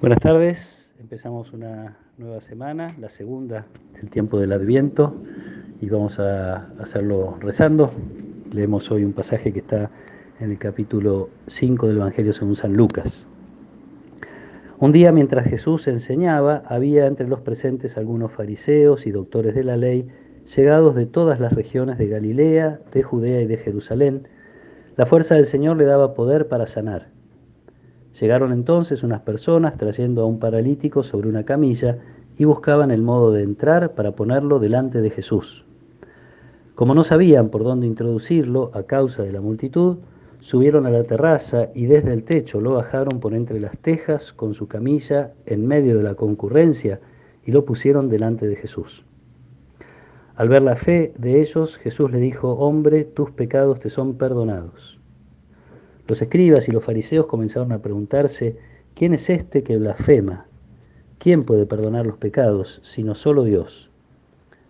Buenas tardes, empezamos una nueva semana, la segunda del tiempo del Adviento, y vamos a hacerlo rezando. Leemos hoy un pasaje que está en el capítulo 5 del Evangelio según San Lucas. Un día, mientras Jesús enseñaba, había entre los presentes algunos fariseos y doctores de la ley, llegados de todas las regiones de Galilea, de Judea y de Jerusalén. La fuerza del Señor le daba poder para sanar. Llegaron entonces unas personas trayendo a un paralítico sobre una camilla y buscaban el modo de entrar para ponerlo delante de Jesús. Como no sabían por dónde introducirlo a causa de la multitud, subieron a la terraza y desde el techo lo bajaron por entre las tejas con su camilla en medio de la concurrencia y lo pusieron delante de Jesús. Al ver la fe de ellos, Jesús le dijo: «Hombre, tus pecados te son perdonados». Los escribas y los fariseos comenzaron a preguntarse: ¿quién es este que blasfema? ¿Quién puede perdonar los pecados, sino solo Dios?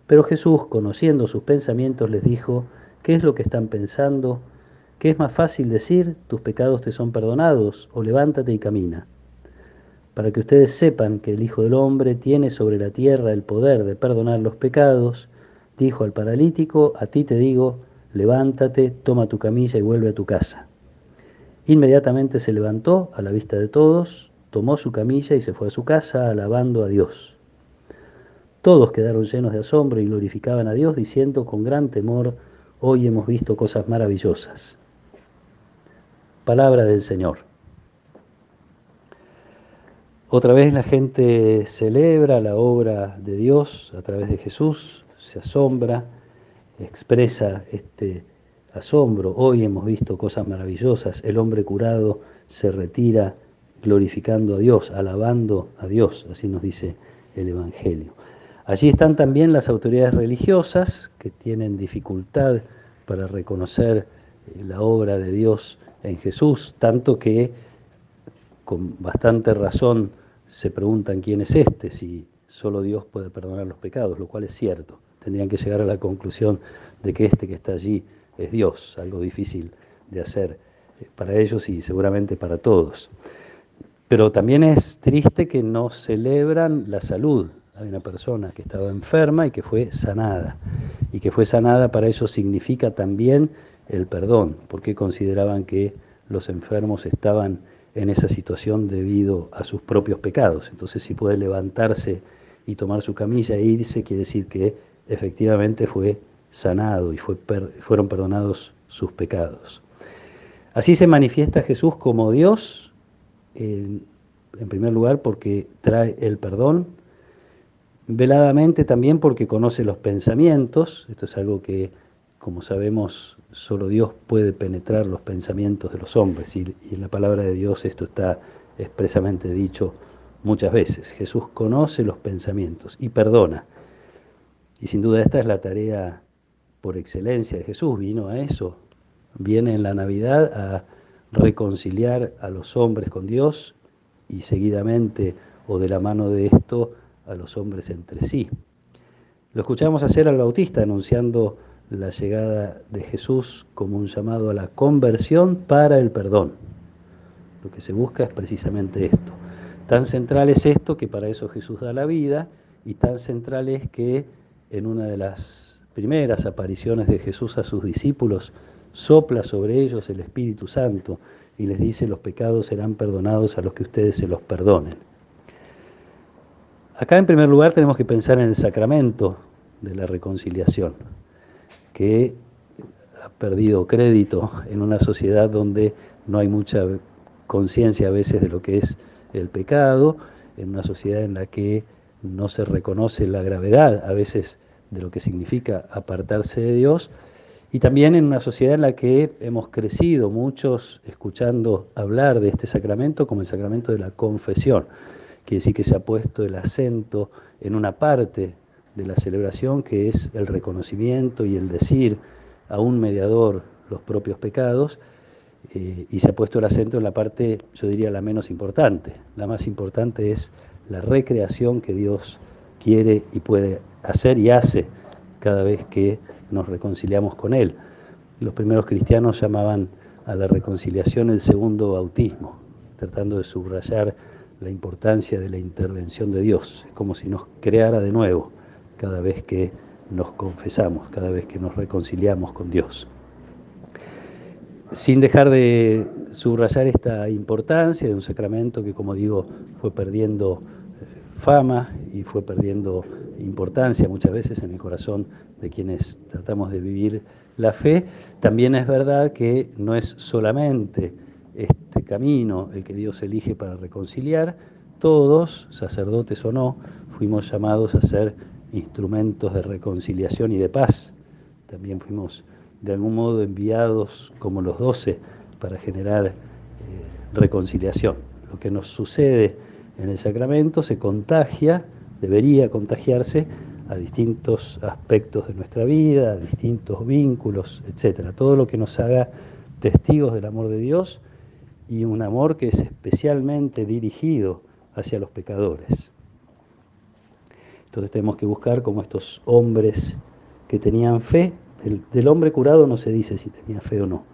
Pero Jesús, conociendo sus pensamientos, les dijo: ¿qué es lo que están pensando? ¿Qué es más fácil decir: tus pecados te son perdonados, o levántate y camina? Para que ustedes sepan que el Hijo del Hombre tiene sobre la tierra el poder de perdonar los pecados, dijo al paralítico: a ti te digo, levántate, toma tu camilla y vuelve a tu casa. Inmediatamente se levantó a la vista de todos, tomó su camilla y se fue a su casa alabando a Dios. Todos quedaron llenos de asombro y glorificaban a Dios diciendo con gran temor: hoy hemos visto cosas maravillosas. Palabra del Señor. Otra vez la gente celebra la obra de Dios a través de Jesús, se asombra, expresa este asombro. Hoy hemos visto cosas maravillosas. El hombre curado se retira glorificando a Dios, alabando a Dios, así nos dice el Evangelio. Allí están también las autoridades religiosas que tienen dificultad para reconocer la obra de Dios en Jesús, tanto que con bastante razón se preguntan quién es este, si solo Dios puede perdonar los pecados, lo cual es cierto. Tendrían que llegar a la conclusión de que este que está allí es Dios, algo difícil de hacer para ellos y seguramente para todos. Pero también es triste que no celebran la salud. Hay una persona que estaba enferma y que fue sanada. Y que fue sanada para ellos significa también el perdón, porque consideraban que los enfermos estaban en esa situación debido a sus propios pecados. Entonces, si puede levantarse y tomar su camilla e irse, quiere decir que efectivamente fue sanado y fueron perdonados sus pecados. Así se manifiesta Jesús como Dios, en primer lugar porque trae el perdón, veladamente también porque conoce los pensamientos. Esto es algo que, como sabemos, solo Dios puede penetrar los pensamientos de los hombres, y en la palabra de Dios esto está expresamente dicho muchas veces. Jesús conoce los pensamientos y perdona. Y sin duda esta es la tarea por excelencia de Jesús. Vino a eso, viene en la Navidad a reconciliar a los hombres con Dios y seguidamente, o de la mano de esto, a los hombres entre sí. Lo escuchamos hacer al Bautista anunciando la llegada de Jesús como un llamado a la conversión para el perdón. Lo que se busca es precisamente esto. Tan central es esto que para eso Jesús da la vida, y tan central es que en una de las primeras apariciones de Jesús a sus discípulos sopla sobre ellos el Espíritu Santo y les dice: los pecados serán perdonados a los que ustedes se los perdonen. Acá en primer lugar tenemos que pensar en el sacramento de la reconciliación, que ha perdido crédito en una sociedad donde no hay mucha conciencia a veces de lo que es el pecado, en una sociedad en la que no se reconoce la gravedad a veces de lo que significa apartarse de Dios, y también en una sociedad en la que hemos crecido muchos escuchando hablar de este sacramento como el sacramento de la confesión. Quiere decir que se ha puesto el acento en una parte de la celebración que es el reconocimiento y el decir a un mediador los propios pecados, y se ha puesto el acento en la parte, yo diría, la menos importante. La más importante es la recreación que Dios quiere y puede hacer y hace cada vez que nos reconciliamos con Él. Los primeros cristianos llamaban a la reconciliación el segundo bautismo, tratando de subrayar la importancia de la intervención de Dios. Es como si nos creara de nuevo cada vez que nos confesamos, cada vez que nos reconciliamos con Dios. Sin dejar de subrayar esta importancia de un sacramento que, como digo, fue perdiendo fama y fue perdiendo importancia muchas veces en el corazón de quienes tratamos de vivir la fe, también es verdad que no es solamente este camino el que Dios elige para reconciliar. Todos, sacerdotes o no, fuimos llamados a ser instrumentos de reconciliación y de paz. También fuimos de algún modo enviados como los 12 para generar reconciliación. Lo que nos sucede en el sacramento se contagia, debería contagiarse a distintos aspectos de nuestra vida, a distintos vínculos, etc. Todo lo que nos haga testigos del amor de Dios y un amor que es especialmente dirigido hacia los pecadores. Entonces tenemos que buscar como estos hombres que tenían fe. Del hombre curado no se dice si tenía fe o no,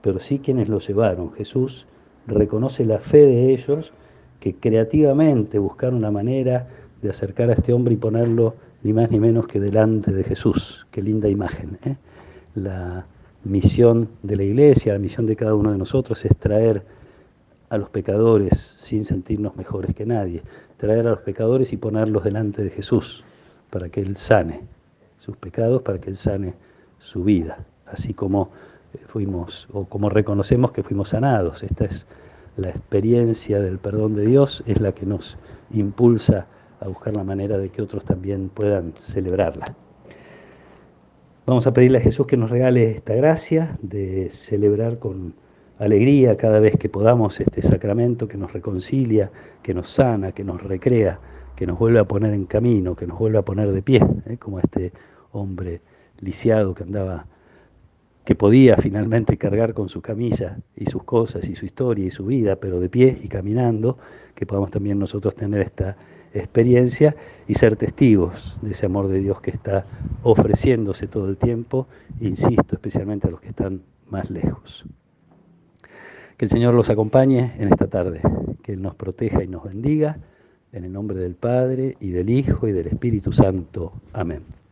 pero sí quienes lo llevaron. Jesús reconoce la fe de ellos, que creativamente buscaron una manera de acercar a este hombre y ponerlo ni más ni menos que delante de Jesús. Qué linda imagen, ¿eh? La misión de la Iglesia, la misión de cada uno de nosotros es traer a los pecadores sin sentirnos mejores que nadie, traer a los pecadores y ponerlos delante de Jesús para que Él sane sus pecados, para que Él sane su vida, así como fuimos, o como reconocemos que fuimos sanados. Esta es la experiencia del perdón de Dios, es la que nos impulsa a buscar la manera de que otros también puedan celebrarla. Vamos a pedirle a Jesús que nos regale esta gracia de celebrar con alegría cada vez que podamos este sacramento que nos reconcilia, que nos sana, que nos recrea, que nos vuelve a poner en camino, que nos vuelve a poner de pie, como este hombre lisiado que podía finalmente cargar con su camilla y sus cosas y su historia y su vida, pero de pie y caminando, que podamos también nosotros tener esta experiencia y ser testigos de ese amor de Dios que está ofreciéndose todo el tiempo, insisto, especialmente a los que están más lejos. Que el Señor los acompañe en esta tarde, que Él nos proteja y nos bendiga, en el nombre del Padre, y del Hijo, y del Espíritu Santo. Amén.